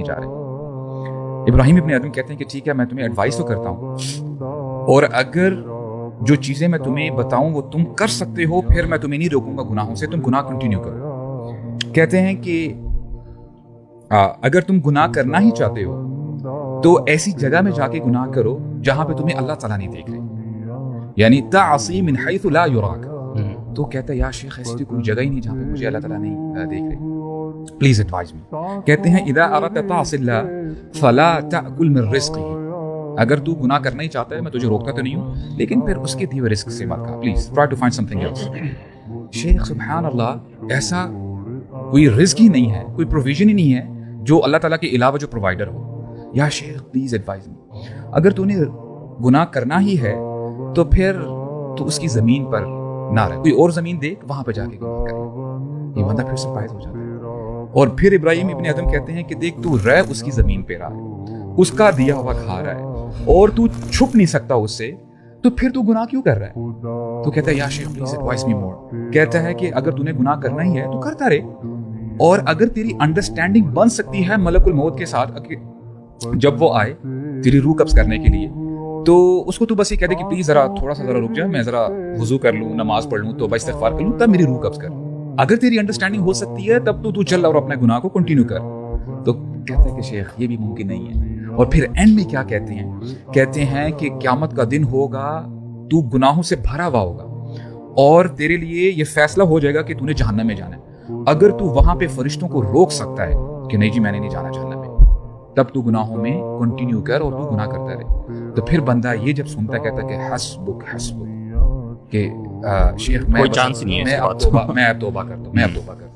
جا रहे। इब्राहिम इब्न अदम कहते हैं कि ठीक है मैं तुम्हें एडवाइस तो करता हूँ और अगर जो चीज़ें मैं तुम्हें बताऊँ वो तुम कर सकते हो फिर मैं तुम्हें नहीं रोकूंगा गुनाहों से, तुम गुनाह कंटिन्यू करो। कहते हैं कि अगर तुम गुनाह करना ही चाहते हो तो ऐसी जगह में जाके गुनाह करो जहाँ पे तुम्हें अल्लाह ताला नहीं देख रहे, यानी तासी मिन हैथु ला युराक। तो कहता है या शेख ऐसी कोई जगह ही नहीं जहाँ पे मुझे अल्लाह ताला नहीं देख रहे, प्लीज एडवाइज मी। कहते हैं इदा अरदत तासिल्ला फला ताकुल मिन रिज़्क़िही, अगर तू गुनाह करना ही चाहता है, मैं तुझे रोकता तो नहीं हूँ, लेकिन फिर उसके दिए हुए रिस्क से मत खा, please try to find something else. शेख सुभान अल्लाह, ऐसा कोई रिस्क ही नहीं है, कोई प्रोविजन ही नहीं है जो अल्लाह ताला के अलावा जो प्रोवाइडर हो। या शेख प्लीज एडवाइज मी, अगर तूने गुनाह करना ही है तो फिर तू उसकी जमीन पर ना रह, कोई और जमीन देख वहां पर जाके गुनाह करे। ये बंदा फिर सरप्राइज हो जाता है। और फिर इब्राहिम इब्न अदम कहते हैं कि देख तू रह उसकी जमीन पे रहा है, उसका दिया हुआ खा रहा है और तू छुप नहीं सकता उससे, तो फिर तू गुनाह क्यों कर रहा है? तो कहता है या शेख प्लीज एडवाइस मी मोर। कहता है कि अगर तूने गुनाह करना ही है तो करता रहे, और अगर तेरी अंडरस्टैंडिंग बन सकती है मलकुल मौत के साथ, जब वो आए तेरी रूह कब्ज करने के लिए, तो उसको तू बस ये कह दे कि प्लीज जरा थोड़ा सा जरा रुक जा, मैं जरा वुजू कर लूं, नमाज पढ़ लूं, तौबा इस्तिगफार कर लूं, तब मेरी रूह कब्ज कर। अगर तेरी अंडरस्टैंडिंग हो सकती है तब तो तू चल और अपने गुनाह को कंटिन्यू कर। तो कहते हैं कि शेख ये भी मुमकिन नहीं है। और फिर एंड में क्या कहते हैं? कहते हैं कि क़यामत का दिन होगा, तू गुनाहों से भरा हुआ होगा और तेरे लिए ये फैसला हो जाएगा कि तूने जहन्नम में जाना है। अगर तू वहां पे फरिश्तों को रोक सकता है कि नहीं जी मैंने नहीं जाना जहन्नम में, तब तू गुनाहों में कंटिन्यू कर और तू गुनाह करता रहे। तो फिर बंदा ये जब सुनता कहता कि हस्बुक हस्बुक, कि शेख मैं कोई चांस नहीं है, मैं अब तौबा करता हूँ, मैं अब तौबा करता हूँ।